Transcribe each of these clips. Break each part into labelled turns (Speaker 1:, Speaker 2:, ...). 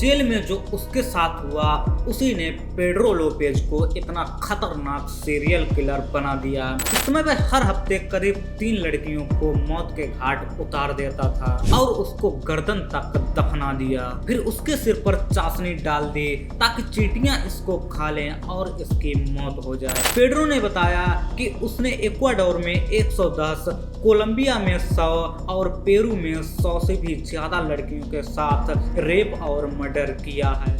Speaker 1: Jail में जो उसके साथ हुआ उसी ने पेड्रो लोपेज को इतना खतरनाक सीरियल किलर बना दिया। इसमें वह हर हफ्ते करीब 3 लड़कियों को मौत के घाट उतार देता था और उसको गर्दन तक दफना दिया। फिर उसके सिर पर चाशनी डाल दी ताकि चींटियां इसको खा लें और इसकी मौत हो जाए। पेड्रो ने बताया कि उसने इक्वाडोर में 110, कोलंबिया में 100 और पेरू में 100 से भी ज्यादा लड़कियों के साथ रेप और मर्डर किया है।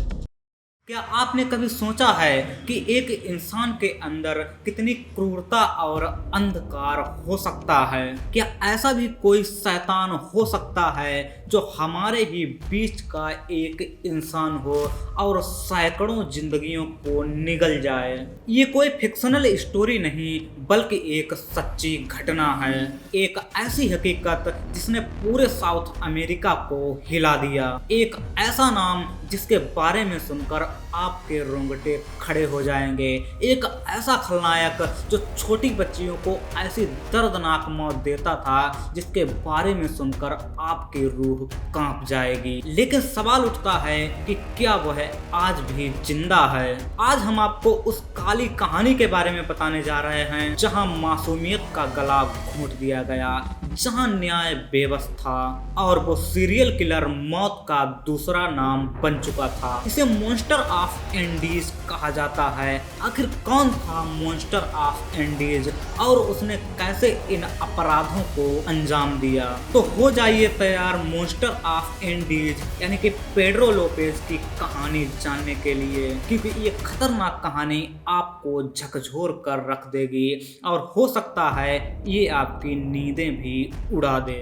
Speaker 1: क्या आपने कभी सोचा है कि एक इंसान के अंदर कितनी क्रूरता और अंधकार हो सकता है? क्या ऐसा भी कोई शैतान हो सकता है जो हमारे ही बीच का एक इंसान हो और सैकड़ों जिंदगियों को निगल जाए? ये कोई फिक्शनल स्टोरी नहीं बल्कि एक सच्ची घटना है, एक ऐसी हकीकत जिसने पूरे साउथ अमेरिका को हिला दिया, एक ऐसा नाम जिसके बारे में सुनकर आपके रोंगटे खड़े हो जाएंगे, एक ऐसा खलनायक जो छोटी बच्चियों को ऐसी दर्दनाक मौत देता था जिसके बारे में सुनकर आपकी रूह कांप जाएगी। लेकिन सवाल उठता है कि क्या वह आज भी जिंदा है? आज हम आपको उस काली कहानी के बारे में बताने जा रहे हैं जहां मासूमियत का गला घोंट दिया गया, जहां न्याय बेबस था और वो सीरियल किलर मौत का दूसरा नाम बन चुका था। इसे मॉन्स्टर ऑफ एंडीज कहा जाता है। आखिर कौन था मॉन्स्टर ऑफ एंडीज और उसने कैसे इन अपराधों को अंजाम दिया? तो हो जाइए तैयार मॉन्स्टर ऑफ एंडीज यानी कि पेड्रो लोपेज की कहानी जानने के लिए, क्योंकि ये खतरनाक कहानी आपको झकझोर कर रख देगी और हो सकता है ये आपकी नींदें भी उड़ा दे।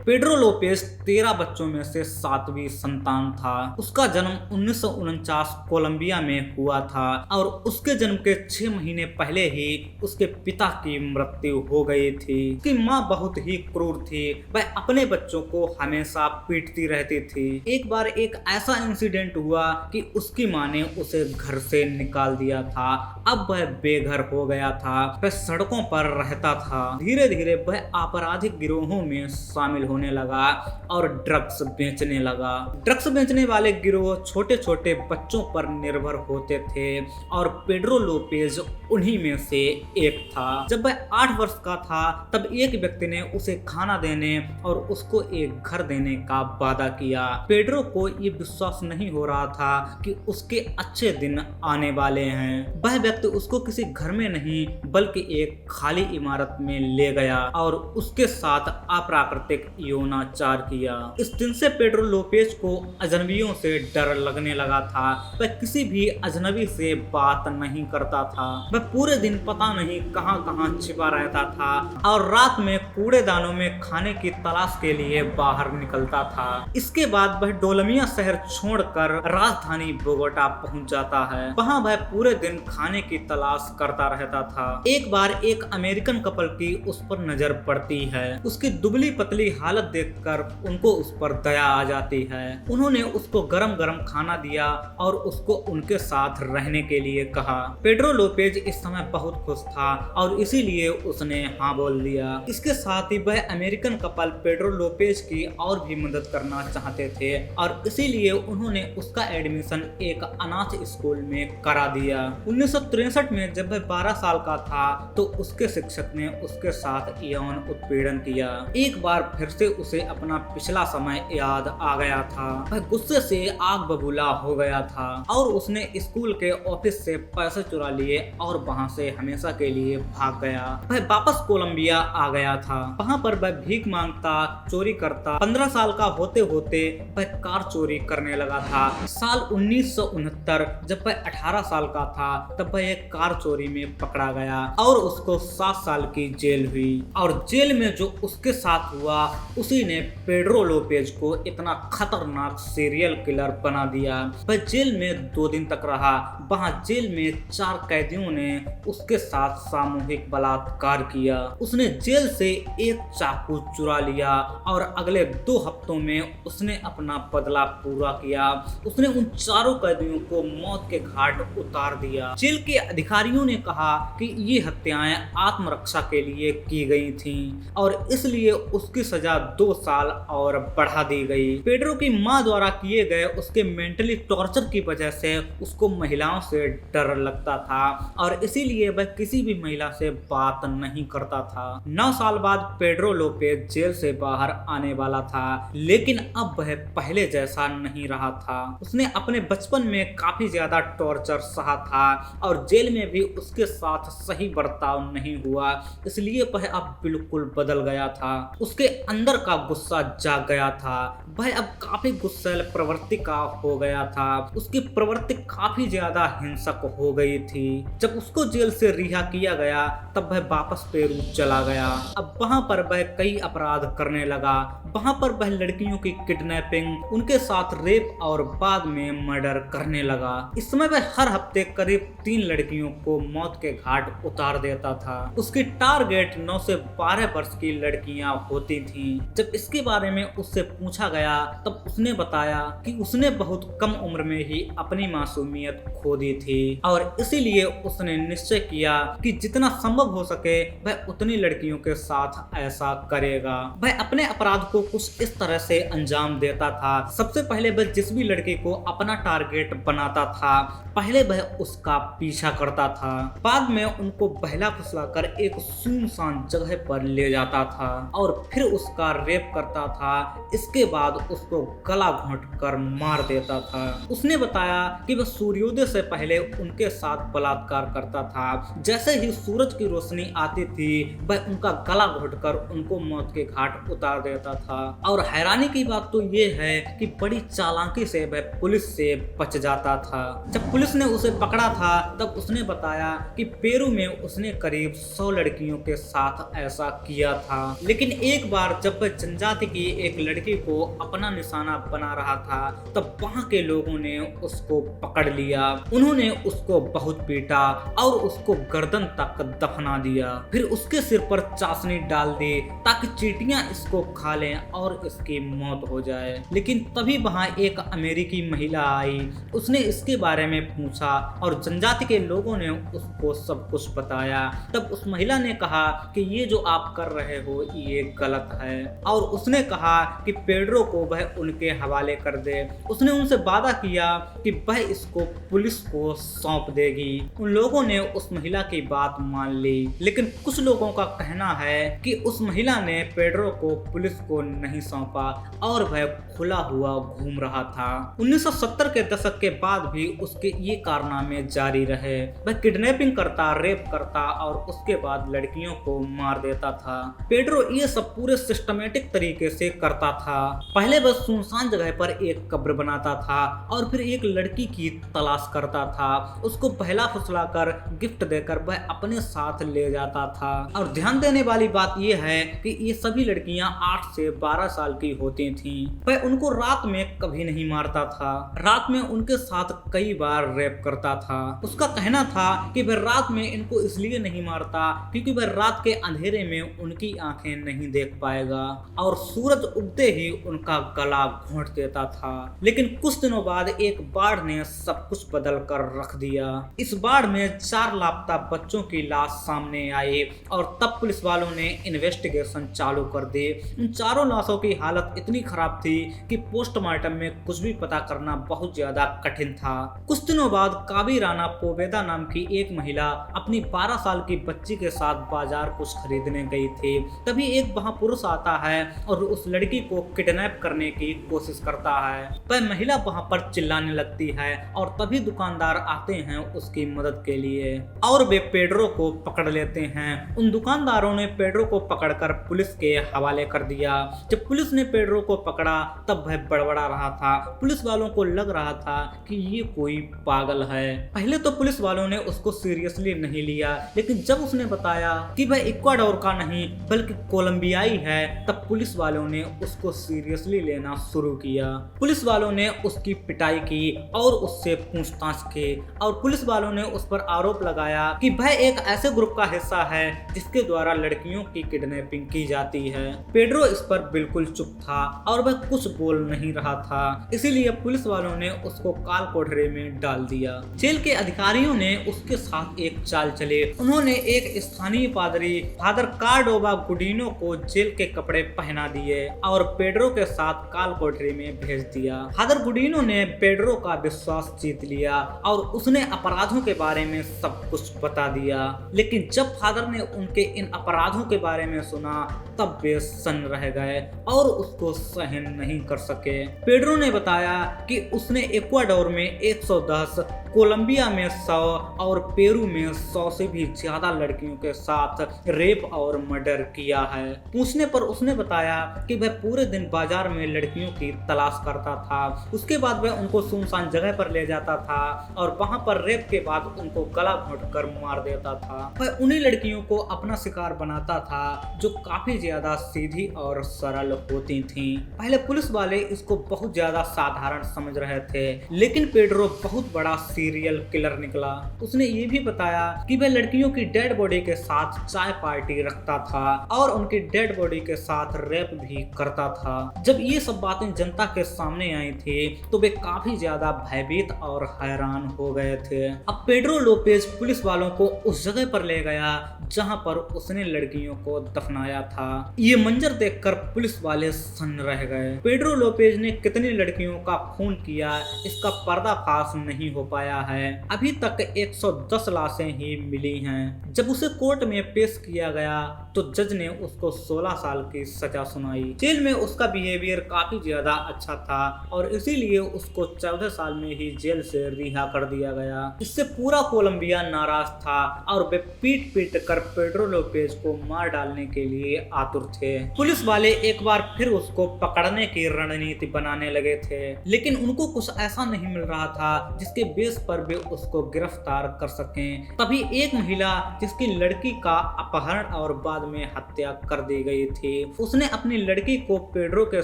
Speaker 1: पेड्रो लोपेज 13 बच्चों में से 7वीं संतान था। उसका जन्म 1949 कोलंबिया में हुआ था और उसके जन्म के 6 महीने पहले ही उसके पिता की मृत्यु हो गई थी। उसकी माँ बहुत ही क्रूर थी, वह अपने बच्चों को हमेशा पीटती रहती थी। एक बार एक ऐसा इंसिडेंट हुआ कि उसकी माँ ने उसे घर से निकाल दिया था। अब वह बेघर हो गया था, वह सड़कों पर रहता था। धीरे धीरे वह आपराधिक गिरोहों में शामिल होने लगा और ड्रग्स बेचने लगा। ड्रग्स बेचने वाले गिरोह छोटे छोटे बच्चों पर निर्भर होते थे और पेड्रो लोपेज उन्हीं में से एक था। जब वह 8 वर्ष का था तब एक व्यक्ति ने उसे खाना देने और उसको एक घर देने का वादा किया। पेड्रो को ये विश्वास नहीं हो रहा था कि उसके अच्छे दिन आने वाले हैं। वह व्यक्ति उसको किसी घर में नहीं बल्कि एक खाली इमारत में ले गया और उसके साथ अप्राकृतिक यौनाचार किया। इस दिन से पेड्रो लोपेज को अजनबियों से डर लगने लगा था। वह किसी भी अजनबी से बात नहीं करता था। वह पूरे दिन पता नहीं कहां कहां छिपा रहता था और रात में कूड़ेदानों में खाने की तलाश के लिए बाहर निकलता था। इसके बाद वह डोलमिया शहर छोड़कर राजधानी बोगोटा पहुंच जाता है। वहां वह पूरे दिन खाने की तलाश करता रहता था। एक बार एक अमेरिकन कपल की उस पर नजर पड़ती है। उसकी दुबली पतली हालत देखकर उनको उस पर दया आ जाती है। उन्होंने उसको गरम गरम खाना दिया और उसको उनके साथ रहने के लिए कहा। पेड्रो लोपेज इस समय बहुत खुश था और इसीलिए उसने हाँ बोल दिया। इसके साथ ही वह अमेरिकन कपल पेड्रो लोपेज की और भी मदद करना चाहते थे और इसीलिए उन्होंने उसका एडमिशन एक अनाथ स्कूल में करा दिया। 1963 में जब वह 12 साल का था तो उसके शिक्षक ने उसके साथ यौन उत्पीड़न किया। एक बार फिर से उसे अपना पिछला समय याद आ गया था। वह गुस्से से आग बबूला हो गया था और उसने स्कूल के ऑफिस से पैसे चुरा लिए और वहां से हमेशा के लिए भाग गया। वह वापस कोलंबिया आ गया था। वहां पर वह भीख मांगता, चोरी करता। 15 साल का होते होते वह कार चोरी करने लगा था। साल 1969 जब वह 18 साल का था तब वह एक कार चोरी में पकड़ा गया और उसको 7 साल की जेल हुई। और जेल में जो उसके साथ हुआ उसी ने पेड्रो लोपेज को इतना खतरनाक सीरियल किलर बना दिया। वह जेल में 2 दिन तक रहा। वहां जेल में 4 कैदियों ने उसके साथ सामूहिक बलात्कार किया। उसने जेल से एक चाकू चुरा लिया और अगले 2 हफ्तों में उसने अपना बदला पूरा किया। उसने उन 4 कैदियों को मौत के घाट उतार दिया। जेल के अधिकारियों ने कहा कि ये हत्याएं आत्मरक्षा के लिए की गई थीं और इसलिए उसकी सजा 2 साल और बढ़ा दी गई। पेड्रो की मां द्वारा किए गए उसके मेंटली टॉर्चर की वजह से उसको महिलाओं से डर लगता था और इसीलिए वह किसी भी महिला से बात नहीं करता था। 9 साल बाद पेड्रो लोपेज जेल से बाहर आने वाला था, लेकिन अब वह पहले जैसा नहीं रहा था। उसने अपने बचपन में काफी ज्यादा टॉर्चर सहा था और जेल में भी उसके साथ सही बर्ताव नहीं हुआ, इसलिए वह अब बिल्कुल बदल गया था। उसके अंदर का गुस्सा जाग गया था। वह अब काफी गुस्सैल प्रवृत्ति का हो गया था। उसकी प्रवृत्ति काफी ज्यादा हिंसक हो गई थी। जब उसको जेल से रिहा किया गया तब वह वापस पेरू चला गया। अब वहाँ पर वह कई अपराध करने लगा। वहाँ पर वह लड़कियों की किडनैपिंग, उनके साथ रेप और बाद में मर्डर करने लगा। इस समय वह हर हफ्ते करीब 3 लड़कियों को मौत के घाट उतार देता था। उसकी टारगेट 9 से 12 वर्ष की लड़कियां होती थीं। जब इसके बारे में उससे पूछा गया तब उसने बताया कि उसने बहुत कम उम्र में ही अपनी मासूमियत खो दी थी और इसीलिए उसने निश्चय किया कि जितना संभव हो सके वह उतनी लड़कियों के साथ ऐसा करेगा। वह अपने अपराध को कुछ इस तरह से अंजाम देता था। सबसे पहले वह जिस भी लड़की को अपना टारगेट बनाता था, पहले वह उसका पीछा करता था। बाद में उनको बहला फुसलाकर एक सुनसान जगह पर ले जाता था और फिर उसका रेप करता था। इसके बाद उसको गला घोंट कर मार देता था। उसने बताया कि वह सूर्योदय से पहले उनके साथ बलात्कार करता था। जैसे ही सूरज की रोशनी आती थी वह उनका गला घोंटकर उनको मौत के घाट उतार देता था। और हैरानी की बात तो ये है कि बड़ी चालाकी से वह पुलिस से बच जाता था। जब पुलिस ने उसे पकड़ा था तब उसने बताया कि पेरू में उसने करीब 100 लड़कियों के साथ ऐसा किया था, लेकिन एक बार जब वह जनजाति की एक लड़की को अपना निशाना बना रहा था तब वहाँ के लोगों ने उसको पकड़ लिया। उन्होंने उसको बहुत पीटा और उसको गर्दन तक दफना दिया। फिर उसके सिर पर चाशनी डाल दी ताकि चींटियां इसको खा लें और इसकी मौत हो जाए। लेकिन तभी वहाँ एक अमेरिकी महिला आई। उसने इसके बारे में पूछा और जनजाति के लोगों ने उसको सब कुछ बताया। तब उस महिला ने कहा कि ये जो आप कर रहे हो ये गलत है और उसने कहा कि पेड्रो को वह उनके हवाले कर दे। उसने उनसे वादा किया कि वह इसको पुलिस को सौंप देगी। उन लोगों ने उस महिला की बात मान ली, लेकिन कुछ लोगों का कहना है कि उस महिला ने पेड्रो को पुलिस को नहीं सौंपा और वह खुला हुआ घूम रहा था। 1970 के दशक के बाद भी उसके ये कारनामे जारी रहे। वह किडनैपिंग करता, रेप करता और उसके बाद लड़कियों को मार देता था। पेड्रो ये सब पूरे सिस्टमेटिक तरीके से करता था। पहले वह सुनसान जगह पर एक कब्र बनाता था और फिर एक लड़की की तलाश करता था। उसको बहला फुसलाकर गिफ्ट देकर वह अपने साथ ले जाता था। और ध्यान देने वाली बात यह है कि ये सभी लड़कियां 8 से 12 साल की होती थीं। वह उनको रात में कभी नहीं मारता था। रात में उनके साथ कई बार रेप करता था। उसका कहना था कि वह रात में इनको इसलिए नहीं मारता क्योंकि वह रात के अंधेरे में उनकी आंखें नहीं देख पाएगा और सूरज उगते ही उनका गला घोंट देता था। लेकिन कुछ दिनों बाद एक बाढ़ ने सब कुछ बदल कर रख दिया। इस बाढ़ में 4 लापता बच्चों की लाश सामने आई और तब पुलिस वालों ने इन्वेस्टिगेशन चालू कर दी। उन चारों लाशों की हालत इतनी खराब थी कि पोस्टमार्टम में कुछ भी पता करना बहुत ज्यादा कठिन था। कुछ दिनों बाद काबी राना पोवेदा नाम की एक महिला अपनी 12 साल की बच्ची के साथ बाजार कुछ खरीदने गई थी। तभी एक वहां पुरुष आता है और उस लड़की को किडनैप करने की कोशिश करता है। वह महिला वहां पर चिल्लाने लगती है और तभी दुकानदार आते हैं उसकी मदद के लिए और वे पेड्रो को पकड़ लेते हैं। उन दुकानदारों ने पेड्रो को पकड़कर पुलिस के हवाले कर दिया। जब पुलिस ने पेड्रो को पकड़ा तब वह बड़बड़ा रहा था। पुलिस वालों को लग रहा था कि ये कोई पागल है। पहले तो पुलिस वालों ने उसको सीरियसली नहीं लिया, लेकिन जब उसने बताया कि वह इक्वाडोर का नहीं बल्कि कोलंबियाई है तब पुलिस वालों ने उसको सीरियसली लेना शुरू किया। पुलिस वालों ने उसकी पिटाई की और उससे पूछताछ की और पुलिस वालों ने उस पर आरोप लगाया कि वह एक ऐसे ग्रुप का हिस्सा है जिसके द्वारा लड़कियों की किडनैपिंग की जाती है। पेड्रो इस पर बिल्कुल चुप था और वह कुछ बोल नहीं रहा था, इसीलिए पुलिस वालों ने उसको काल कोठरी में डाल दिया। जेल के अधिकारियों ने उसके साथ एक चाल चले। उन्होंने एक स्थानीय पादरी फादर कार्डोबा गुडिनो को जेल के कपड़े कपड़े पहना दिए और पेड्रो के साथ काल कोठरी में भेज दिया। फादर गुडिनो ने पेड्रो का विश्वास जीत लिया और उसने अपराधों के बारे में सब कुछ बता दिया। लेकिन जब फादर ने उनके इन अपराधों के बारे में सुना तब वे सन्न रह गए और उसको सहन नहीं कर सके। पेड्रो ने बताया कि उसने इक्वाडोर में 110, कोलंबिया में 100 और पेरू में 100 से भी ज्यादा लड़कियों के साथ रेप और मर्डर किया है। पूछने पर उसने बताया कि वह पूरे दिन बाजार में लड़कियों की तलाश करता था। उसके बाद वह उनको सुनसान जगह पर ले जाता था और वहां पर रेप के बाद उनको गला घोंट कर मार देता था। वह उन्हीं लड़कियों को अपना शिकार बनाता था जो काफी ज्यादा सीधी और सरल होती थीं। पहले पुलिस वाले इसको बहुत ज्यादा साधारण समझ रहे थे, लेकिन पेड्रो बहुत बड़ा सीरियल किलर निकला। उसने ये भी बताया कि वह लड़कियों की डेड बॉडी के साथ चाय पार्टी रखता था और उनकी डेड बॉडी के साथ रेप भी करता था। जब ये सब बातें जनता के सामने आई थी तो वे काफी ज्यादा भयभीत और हैरान हो गए थे। अब पेड्रो लोपेज पुलिस वालों को उस जगह पर ले गया जहां पर उसने लड़कियों को दफनाया था। ये मंजर देखकर पुलिस वाले सन्न रह गए। पेड्रो लोपेज ने कितनी लड़कियों का खून किया इसका पर्दाफाश नहीं हो पाया है। अभी तक 110 लाशें ही मिली हैं। जब उसे कोर्ट में पेश किया गया तो जज ने उसको 16 साल की सजा सुनाई। जेल में उसका बिहेवियर काफी ज्यादा अच्छा था और इसीलिए उसको 14 साल में ही जेल से रिहा कर दिया गया। इससे पूरा कोलंबिया नाराज था और वे पीट पीट कर पेड्रो लोपेज को मार डालने के लिए आतुर थे। पुलिस वाले एक बार फिर उसको पकड़ने की रणनीति बनाने लगे थे, लेकिन उनको कुछ ऐसा नहीं मिल रहा था जिसके बेस पर वे उसको गिरफ्तार कर सकें। तभी एक महिला जिसकी लड़की का अपहरण और बाद में हत्या कर दी गई थी, उसने अपनी लड़की को पेड्रो के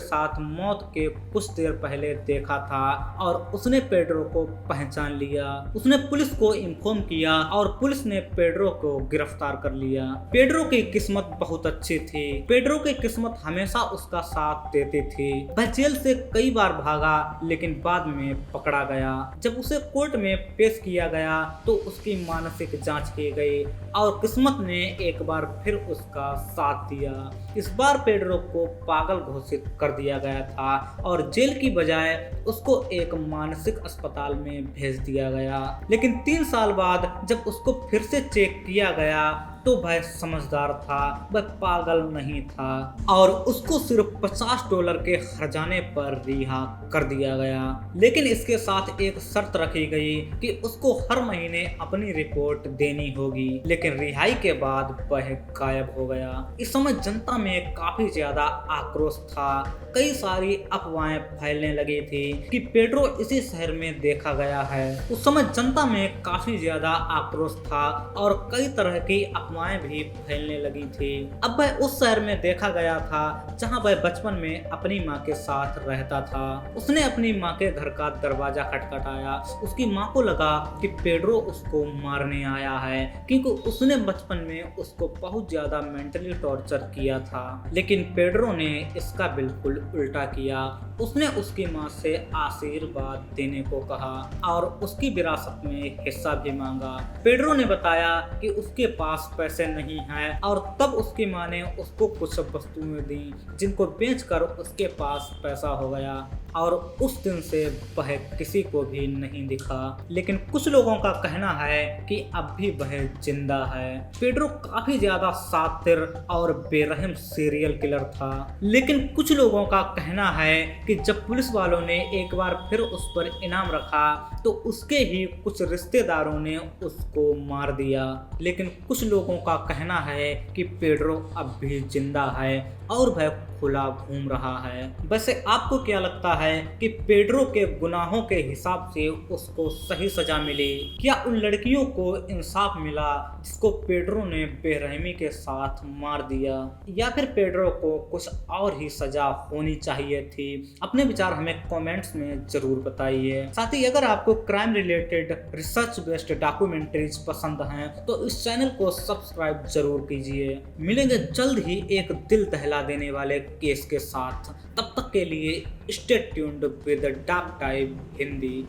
Speaker 1: साथ मौत के कुछ देर पहले देखा था और उसने पेड्रो को पहचान लिया। उसने पुलिस को इन्फॉर्म किया और पुलिस ने पेड्रो को गिरफ्तार कर लिया। पेड्रो की किस्मत बहुत अच्छी थी। पेड्रो की किस्मत हमेशा उसका साथ देती थी। वह जेल से कई बार भागा लेकिन बाद में पकड़ा गया। जब उसे कोर्ट में पेश किया गया तो उसकी मानसिक जांच की गई और किस्मत ने एक बार फिर उसका साथ दिया। इस बार पेड्रो को पागल घोषित कर दिया गया था और जेल की बजाय उसको एक मानसिक अस्पताल में भेज दिया गया। लेकिन 3 साल बाद जब उसको फिर से चेक किया गया तो वह समझदार था, वह पागल नहीं था और उसको सिर्फ $50 के हर्जाने पर रिहा कर दिया गया। लेकिन इसके साथ एक शर्त रखी गई कि उसको हर महीने अपनी रिपोर्ट देनी होगी। लेकिन रिहाई के बाद वह गायब हो गया। इस समय जनता में काफी ज्यादा आक्रोश था। कई सारी अफवाहें फैलने लगी थी कि पेड्रो इसी शहर में देखा गया है। उस समय जनता में काफी ज्यादा आक्रोश था और कई तरह की अफवाहें भी फैलने लगी थी। अब वह उस शहर में देखा गया था जहां वह बचपन में अपनी माँ के साथ रहता था। उसने अपनी माँ के घर का दरवाजा खटखटाया। उसकी माँ को लगा कि पेड्रो उसको मारने आया है क्योंकि उसने बचपन में उसको बहुत ज्यादा मेंटली टॉर्चर किया था। लेकिन पेड्रो ने इसका बिल्कुल उल्टा किया। उसने उसकी माँ से आशीर्वाद देने को कहा और उसकी विरासत में हिस्सा भी मांगा। पेड्रो ने बताया कि उसके पास पैसे नहीं हैं और तब उसकी माँ ने उसको कुछ वस्तुएं दी जिनको बेचकर उसके पास पैसा हो गया और उस दिन से वह किसी को भी नहीं दिखा। लेकिन कुछ लोगों का कहना है कि अब भी वह जिंदा है। पेड्रो काफी ज्यादा शातिर और बेरहम सीरियल किलर था। लेकिन कुछ लोगों का कहना है कि जब पुलिस वालों ने एक बार फिर उस पर इनाम रखा तो उसके ही कुछ रिश्तेदारों ने उसको मार दिया। लेकिन कुछ लोगों का कहना है कि पेड्रो अब भी जिंदा है और वह खुला घूम रहा है। वैसे आपको क्या लगता है कि पेड्रो के गुनाहों के हिसाब से उसको सही सजा मिली? क्या उन लड़कियों को इंसाफ मिला जिसको पेड्रो ने बेरहमी के साथ मार दिया, या फिर पेड्रो को कुछ और ही सजा होनी चाहिए थी? अपने विचार हमें कमेंट्स में जरूर बताइए। साथ ही अगर आपको crime related research based documentaries पसंद हैं तो इस चैनल को सब्सक्राइब जरूर कीजिए। मिलेंगे जल्द ही एक दिल दहला देने वाले केस के साथ। तब तक के लिए stay tuned with Doc Time Hindi.